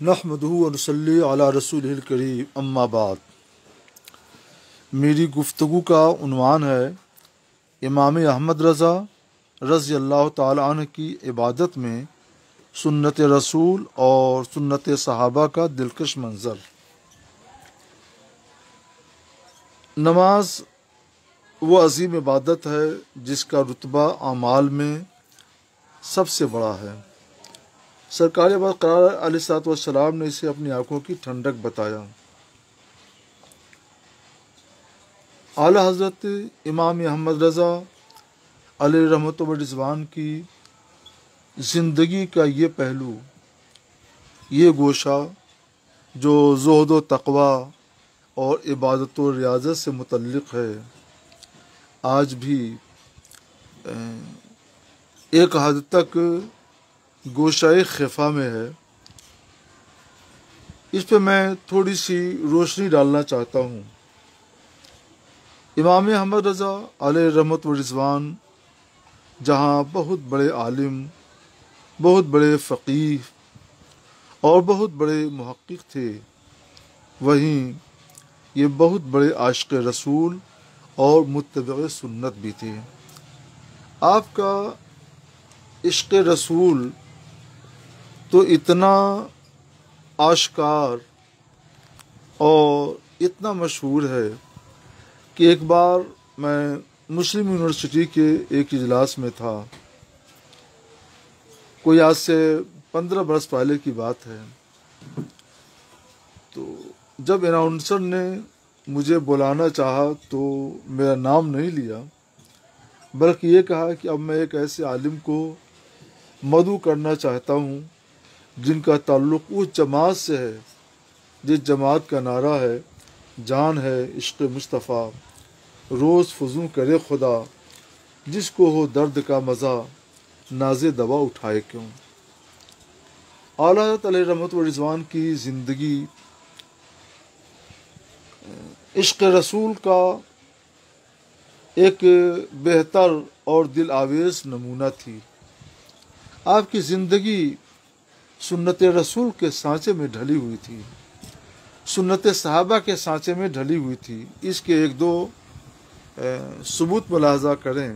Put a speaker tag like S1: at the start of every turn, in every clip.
S1: نحمدہ و نصلی علی رسولہ الکریم اما بعد۔ میری گفتگو کا عنوان ہے امام احمد رضا رضی اللہ تعالی عنہ کی عبادت میں سنت رسول اور سنت صحابہ کا دلکش منظر۔ نماز وہ عظیم عبادت ہے جس کا رتبہ اعمال میں سب سے بڑا ہے۔ سرکار برقرار علیہ الصلوۃ والسلام نے اسے اپنی آنکھوں کی ٹھنڈک بتایا۔ اعلیٰ حضرت امام احمد رضا علیہ رحمت و رضوان کی زندگی کا یہ پہلو، یہ گوشہ جو زہد و تقوی اور عبادت و ریاضت سے متعلق ہے، آج بھی ایک حد تک گوشہ خفا میں ہے۔ اس پہ میں تھوڑی سی روشنی ڈالنا چاہتا ہوں۔ امام احمد رضا علیہ رحمت و رضوان جہاں بہت بڑے عالم، بہت بڑے فقیہ اور بہت بڑے محقق تھے، وہیں یہ بہت بڑے عاشق رسول اور متبع سنت بھی تھے۔ آپ کا عشق رسول تو اتنا آشکار اور اتنا مشہور ہے کہ ایک بار میں مسلم یونیورسٹی کے ایک اجلاس میں تھا، کوئی آج سے 15 برس پہلے کی بات ہے۔ تو جب اناؤنسر نے مجھے بلانا چاہا تو میرا نام نہیں لیا، بلکہ یہ کہا کہ اب میں ایک ایسے عالم کو مدعو کرنا چاہتا ہوں جن کا تعلق اس جماعت سے ہے جس جماعت کا نعرہ ہے جان ہے عشق مصطفیٰ، روز فزوں کرے خدا، جس کو ہو درد کا مزہ ناز دوا اٹھائے کیوں۔ اعلیٰ حضرت علیہ رحمت و رضوان کی زندگی عشق رسول کا ایک بہتر اور دل آویز نمونہ تھی۔ آپ کی زندگی سنت رسول کے سانچے میں ڈھلی ہوئی تھی، سنت صحابہ کے سانچے میں ڈھلی ہوئی تھی۔ اس کے ایک دو ثبوت ملاحظہ کریں،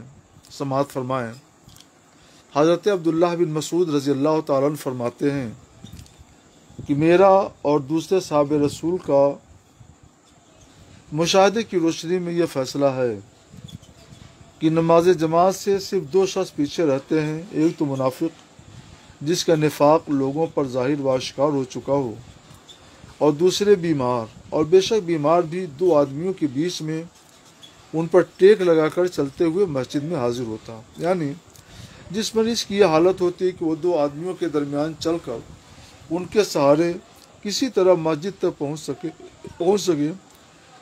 S1: سماعت فرمائیں۔ حضرت عبداللہ بن مسعود رضی اللہ تعالیٰ عنہ فرماتے ہیں کہ میرا اور دوسرے صحابہ رسول کا مشاہدے کی روشنی میں یہ فیصلہ ہے کہ نماز جماعت سے صرف 2 شخص پیچھے رہتے ہیں، ایک تو منافق جس کا نفاق لوگوں پر ظاہر و آشکار ہو چکا ہو، اور دوسرے بیمار، اور بے شک بیمار بھی 2 آدمیوں کے بیچ میں ان پر ٹیک لگا کر چلتے ہوئے مسجد میں حاضر ہوتا، یعنی جس مریض کی یہ حالت ہوتی کہ وہ 2 آدمیوں کے درمیان چل کر ان کے سہارے کسی طرح مسجد تک پہنچ سکے،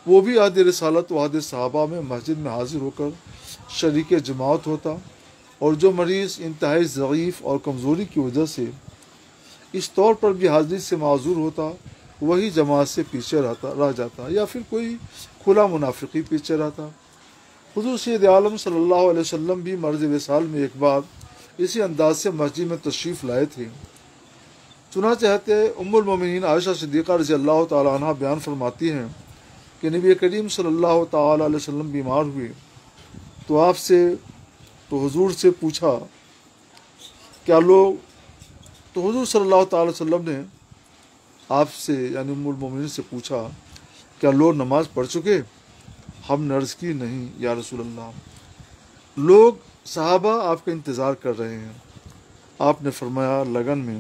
S1: وہ بھی عہد رسالت و عہد صحابہ میں مسجد میں حاضر ہو کر شریک جماعت ہوتا، اور جو مریض انتہائی ضعیف اور کمزوری کی وجہ سے اس طور پر بھی حاضری سے معذور ہوتا، وہی جماعت سے پیچھے رہ جاتا، یا پھر کوئی کھلا منافقی پیچھے رہتا۔ حضور سید عالم صلی اللہ علیہ وسلم بھی مرض وصال میں ایک بار اسی انداز سے مسجد میں تشریف لائے تھے۔ چنانچہ ام المومنین عائشہ صدیقہ رضی اللہ تعالیٰ عنہ بیان فرماتی ہیں کہ نبی کریم صلی اللہ تعالیٰ علیہ وسلم بیمار ہوئے تو حضور سے پوچھا تو حضور صلی اللہ تعالی وسلم نے آپ سے یعنی ام المومنین سے پوچھا کیا لوگ نماز پڑھ چکے؟ ہم نے عرض کی نہیں یا رسول اللہ، لوگ صحابہ آپ کا انتظار کر رہے ہیں۔ آپ نے فرمایا لگن میں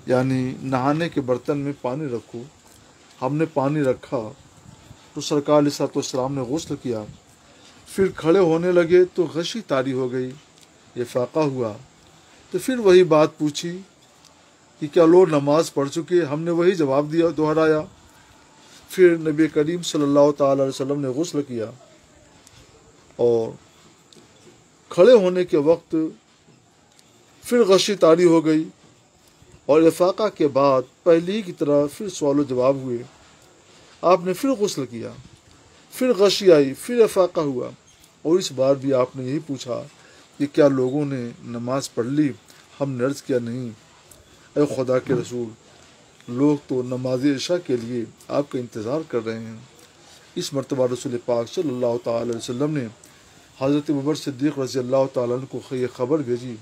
S1: یعنی نہانے کے برتن میں پانی رکھو۔ ہم نے پانی رکھا تو سرکار علیہ الصلوۃ والسلام نے غسل کیا، پھر کھڑے ہونے لگے تو غشی طاری ہو گئی، یہ فاقہ ہوا، تو پھر وہی بات پوچھی کہ کیا لوگ نماز پڑھ چکے؟ ہم نے وہی جواب دہرایا۔ پھر نبی کریم صلی اللہ تعالی علیہ وسلم نے غسل کیا اور کھڑے ہونے کے وقت پھر غشی طاری ہو گئی، اور افاقہ کے بعد پہلی کی طرح پھر سوال و جواب ہوئے۔ آپ نے پھر غسل کیا، پھر غشی آئی، پھر افاقہ ہوا، اور اس بار بھی آپ نے یہی پوچھا کہ کیا لوگوں نے نماز پڑھ لی؟ ہم نے عرض کیا نہیں اے خدا کے رسول، لوگ تو نماز عشاء کے لیے آپ کا انتظار کر رہے ہیں۔ اس مرتبہ رسول پاک صلی اللہ تعالی علیہ وسلم نے حضرت ابوبکر صدیق رضی اللہ تعالیٰ عنہ کو یہ خبر بھیجی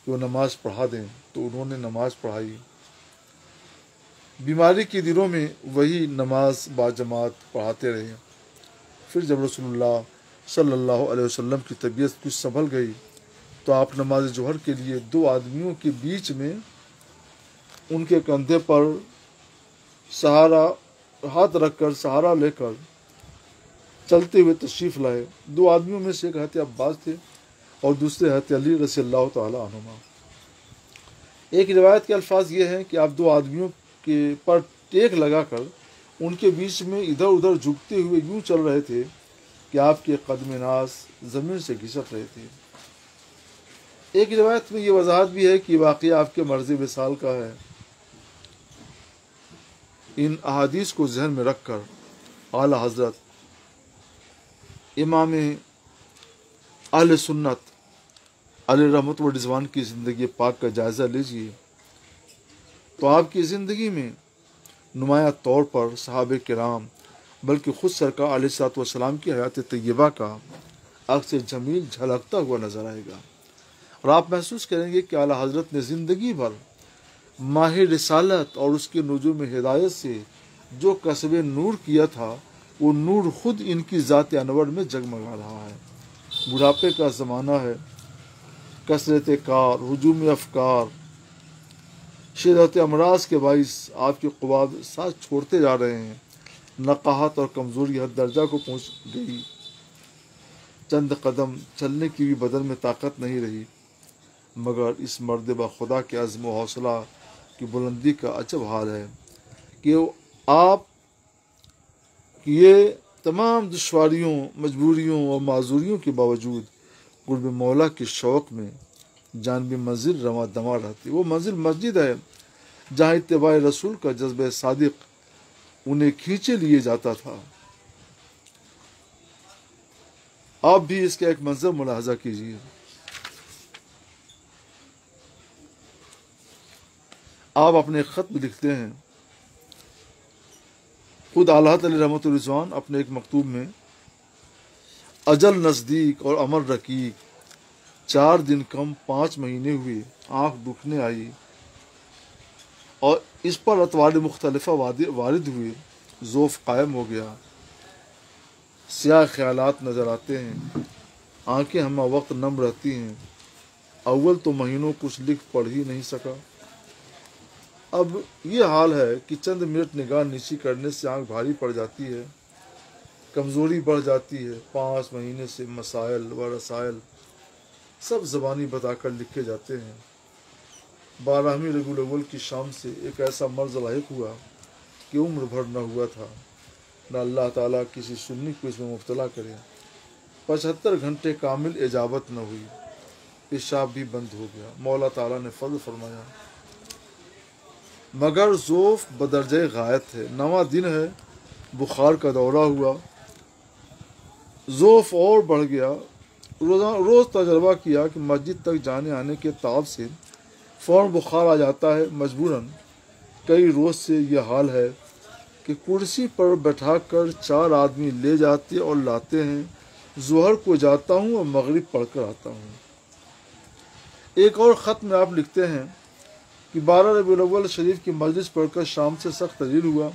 S1: کہ وہ نماز پڑھا دیں، تو انہوں نے نماز پڑھائی۔ بیماری کے دنوں میں وہی نماز باجماعت پڑھاتے رہے۔ پھر جب رسول اللہ صلی اللہ علیہ وسلم کی طبیعت کچھ سنبھل گئی تو آپ نماز ظہر کے لیے دو آدمیوں کے بیچ میں ان کے کندھے پر سہارا ہاتھ رکھ کر سہارا لے کر چلتے ہوئے تشریف لائے۔ دو آدمیوں میں سے ایک حضرت عباس تھے اور دوسرے حضرت علی رضی اللہ تعالی عنہما۔ ایک روایت کے الفاظ یہ ہیں کہ آپ دو آدمیوں کے پر ٹیک لگا کر ان کے بیچ میں ادھر ادھر جھکتے ہوئے یوں چل رہے تھے کہ آپ کے قدم ناز زمین سے گھسٹ رہے تھے۔ ایک روایت میں یہ وضاحت بھی ہے کہ واقعہ آپ کے مرض وصال کا ہے۔ ان احادیث کو ذہن میں رکھ کر اعلی حضرت امام اہل سنت علیہ رحمت و رضوان کی زندگی پاک کا جائزہ لیجیے تو آپ کی زندگی میں نمایاں طور پر صحابہ کرام بلکہ خود سرکار علیہ الصلوۃ والسلام کی حیات طیبہ کا عکس جمیل جھلکتا ہوا نظر آئے گا، اور آپ محسوس کریں گے کہ اعلی حضرت نے زندگی بھر ماہ رسالت اور اس کے نجوم ہدایت سے جو کسب نور کیا تھا وہ نور خود ان کی ذات انور میں جگمگا رہا ہے۔ بڑھاپے کا زمانہ ہے، کثرت کار، ہجوم افکار، شدت امراض کے باعث آپ کی قوت ساتھ چھوڑتے جا رہے ہیں۔ نقاہت اور کمزوری حد درجہ کو پہنچ گئی، چند قدم چلنے کی بھی بدن میں طاقت نہیں رہی، مگر اس مرد با خدا کے عزم و حوصلہ کی بلندی کا عجب حال ہے کہ آپ یہ تمام دشواریوں، مجبوریوں اور معذوریوں کے باوجود قرب مولا کے شوق میں جانب منزل رواں دواں رہتے۔ وہ منزل مسجد ہے جہاں اتباع رسول کا جذبہ صادق انہیں کھینچے لیے جاتا تھا۔ آپ بھی اس کا ایک منظر ملاحظہ کیجیے۔ آپ اپنے خط میں لکھتے ہیں، خود اعلیٰ علیہ رحمت الرضوان اپنے ایک مکتوب میں، اجل نزدیک اور امر رقیق، 4 دن کم 5 مہینے ہوئے، آنکھ دکھنے آئی اور اس پر اطوار مختلفہ وارد ہوئے، ذوف قائم ہو گیا، سیاہ خیالات نظر آتے ہیں، آنکھیں ہمہ وقت نم رہتی ہیں، اول تو مہینوں کچھ لکھ پڑھ ہی نہیں سکا، اب یہ حال ہے کہ چند منٹ نگاہ نیچی کرنے سے آنکھ بھاری پڑ جاتی ہے، کمزوری بڑھ جاتی ہے۔ 5 مہینے سے مسائل و رسائل سب زبانی بتا کر لکھے جاتے ہیں۔ 12ویں ربیع الاول کی شام سے ایک ایسا مرض لاحق ہوا کہ عمر بھر نہ ہوا تھا، نہ اللہ تعالیٰ کسی سنی کو اس میں مبتلا کرے۔ 75 گھنٹے کامل اجابت نہ ہوئی، پیشاب بھی بند ہو گیا۔ مولا تعالیٰ نے فضل فرمایا، مگر ذوف بدرجہ غایت ہے۔ 9واں دن ہے، بخار کا دورہ ہوا، ذوف اور بڑھ گیا۔ روز تجربہ کیا کہ مسجد تک جانے آنے کے تعب سے فوراً بخار آ جاتا ہے۔ مجبوراً کئی روز سے یہ حال ہے کہ کرسی پر بٹھا کر 4 آدمی لے جاتے اور لاتے ہیں۔ ظہر کو جاتا ہوں اور مغرب پڑھ کر آتا ہوں۔ ایک اور خط میں آپ لکھتے ہیں کہ 12 ربیع الاول شریف کی مجلس پڑھ کر شام سے سخت تجلیل ہوا،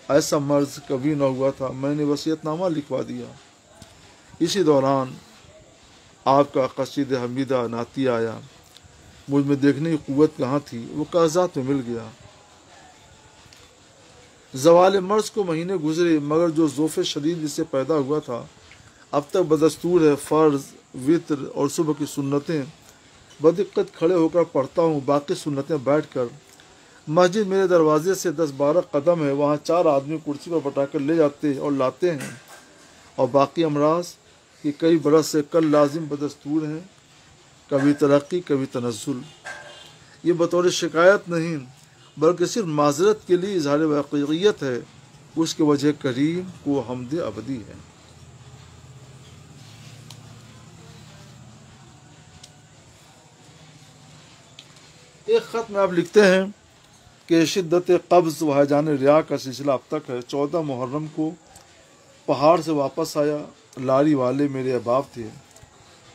S1: ایسا مرض کبھی نہ ہوا تھا، میں نے وصیت نامہ لکھوا دیا۔ اسی دوران آپ کا قصید حمیدہ نعتیہ آیا، مجھ میں دیکھنے کی قوت کہاں تھی، وہ کاغذات میں مل گیا۔ زوال مرض کو مہینے گزرے، مگر جو ذوف شدید اس سے پیدا ہوا تھا اب تک بدستور ہے۔ فرض، وتر اور صبح کی سنتیں بدقت کھڑے ہو کر پڑھتا ہوں، باقی سنتیں بیٹھ کر۔ مسجد میرے دروازے سے 10-12 قدم ہے، وہاں 4 آدمی کرسی پر بٹھا کر لے جاتے اور لاتے ہیں، اور باقی امراض کہ کئی برس سے کل لازم بدستور ہیں، کبھی ترقی کبھی تنزل۔ یہ بطور شکایت نہیں بلکہ صرف معذرت کے لیے اظہار واقعیت ہے، اس کے وجہ کریم کو حمد ابدی ہے۔ ایک خط میں آپ لکھتے ہیں کہ شدت قبض و ہیجان ریا کا سلسلہ اب تک ہے۔ 14 محرم کو پہاڑ سے واپس آیا، لاری والے میرے احباب تھے،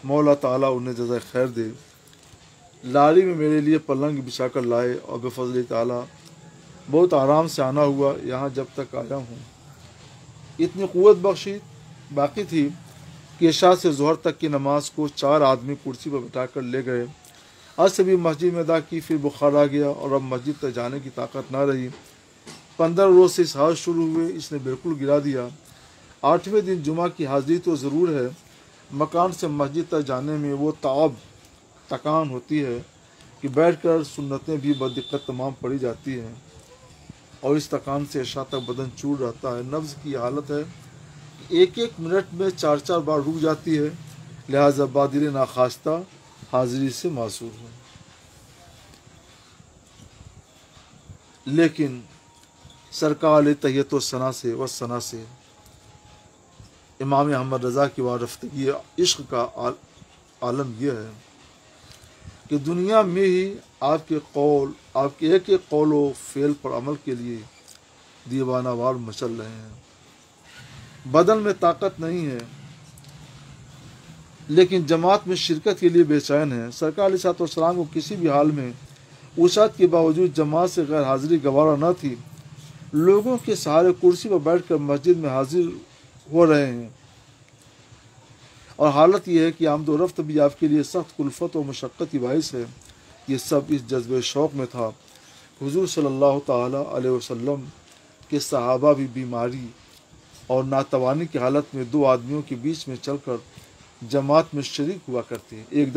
S1: مولا تعالیٰ انہیں جزائے خیر دے۔ لاری میں میرے لیے پلنگ بچھا کر لائے اور بفضل تعالیٰ بہت آرام سے آنا ہوا، یہاں جب تک آیا ہوں۔ اتنی قوت بخشی باقی تھی کہ عشاء سے ظہر تک کی نماز کو 4 آدمی کرسی پر بٹھا کر لے گئے۔ عصر بھی مسجد میں ادا کی، پھر بخار آ گیا اور اب مسجد تک جانے کی طاقت نہ رہی۔ 15 روز سے اسہار شروع ہوئے، اس نے بالکل گرا دیا۔ 8ویں دن جمعہ کی حاضری تو ضرور ہے، مکان سے مسجد تک جانے میں وہ تکان ہوتی ہے کہ بیٹھ کر سنتیں بھی بدقت تمام پڑھی جاتی ہیں، اور اس تکان سے عشاء تک بدن چور رہتا ہے۔ نفس کی حالت ہے کہ ایک منٹ میں 4 بار رک جاتی ہے، لہذا بادل ناخواستہ حاضری سے معذور ہے۔ لیکن سرکار تحیت و ثنا سے امام احمد رضا کی وارفتگی عشق کا عالم یہ ہے کہ دنیا میں ہی آپ کے ایک قول و فعل پر عمل کے لیے دیوانہ وار مچل رہے ہیں۔ بدن میں طاقت نہیں ہے لیکن جماعت میں شرکت کے لیے بے چین ہے۔ سرکار علیہ الصلوۃ والسلام کو کسی بھی حال میں وسعت کے باوجود جماعت سے غیر حاضری گوارا نہ تھی۔ لوگوں کے سہارے کرسی پر بیٹھ کر مسجد میں حاضر ہو رہے ہیں، اور حالت یہ ہے کہ آمد و رفت بھی آپ کے لیے سخت کلفت و مشقت کی باعث ہے۔ یہ سب اس جذبہ شوق میں تھا۔ حضور صلی اللہ تعالیٰ علیہ وسلم کے صحابہ بھی بیماری اور ناتوانی کی حالت میں 2 آدمیوں کے بیچ میں چل کر جماعت میں شریک ہوا کرتے ہیں۔ ایک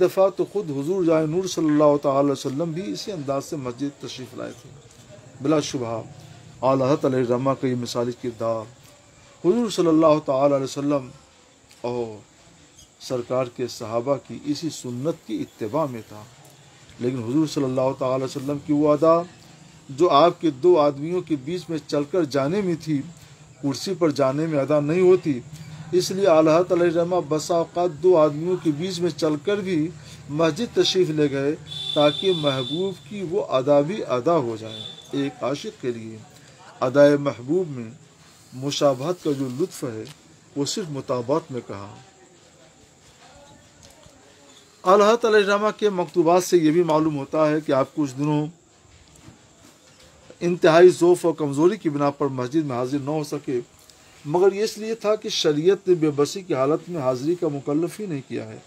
S1: دفعہ تو خود حضور جائے نور صلی اللہ تعالیٰ علیہ وسلم بھی اسی انداز سے مسجد تشریف لائے تھے۔ بلا شبہ اعلیٰ حضرت علیہ الرحمہ کا یہ مثالی کردار حضور صلی اللہ تعالیٰ علیہ وسلم اور سرکار کے صحابہ کی اسی سنت کی اتباع میں تھا۔ لیکن حضور صلی اللہ تعالیٰ علیہ وسلم کی وہ ادا جو آپ کے 2 آدمیوں کے بیچ میں چل کر جانے میں تھی، کرسی پر جانے میں ادا نہیں ہوتی۔ اس لیے اعلیٰ حضرت علیہ الرحمہ بسا اوقات 2 آدمیوں کے بیچ میں چل کر بھی مسجد تشریف لے گئے تاکہ محبوب کی وہ ادا بھی ادا ہو جائے۔ ایک عاشق کے لیے ادائے محبوب میں مشابہت کا جو لطف ہے وہ صرف مطابقت میں کہا۔ اعلیٰ حضرت علیہ الرحمہ کے مکتوبات سے یہ بھی معلوم ہوتا ہے کہ آپ کچھ دنوں انتہائی ضعف اور کمزوری کی بنا پر مسجد میں حاضر نہ ہو سکے، مگر یہ اس لیے تھا کہ شریعت نے بے بسی کی حالت میں حاضری کا مکلف ہی نہیں کیا ہے۔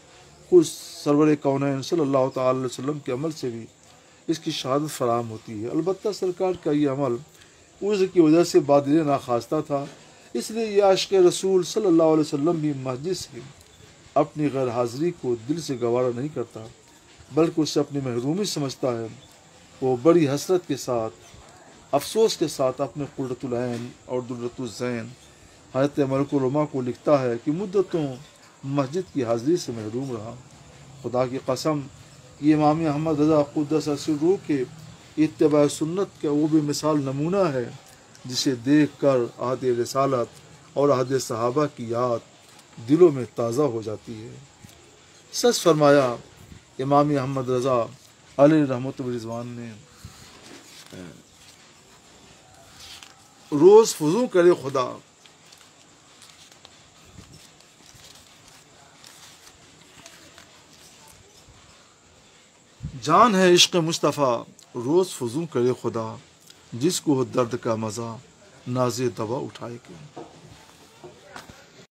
S1: خود سرور کونین صلی اللہ تعالی علیہ وسلم کے عمل سے بھی اس کی شہادت فراہم ہوتی ہے۔ البتہ سرکار کا یہ عمل عذر کی وجہ سے بادل ناخواستہ تھا، اس لیے یہ عاشق رسول صلی اللہ علیہ وسلم بھی مسجد سے اپنی غیر حاضری کو دل سے گوارا نہیں کرتا بلکہ اسے اپنی محرومی سمجھتا ہے۔ وہ بڑی حسرت کے ساتھ، افسوس کے ساتھ اپنے قرۃ العین اور درۃ الذین حضرت ملک العلماء کو لکھتا ہے کہ مدتوں مسجد کی حاضری سے محروم رہا۔ خدا کی قسم یہ امام احمد رضا قدس سرہ کے اتباع سنت کا وہ بھی مثال نمونہ ہے جسے دیکھ کر عہد رسالت اور عہد صحابہ کی یاد دلوں میں تازہ ہو جاتی ہے۔ سچ فرمایا امام احمد رضا علیہ رحمت و رضوان نے روز فضو کرے خدا، جان ہے عشق مصطفیٰ روز فضو کرے خدا، جس کو ہو درد کا مزہ ناز دوا اٹھائے کے۔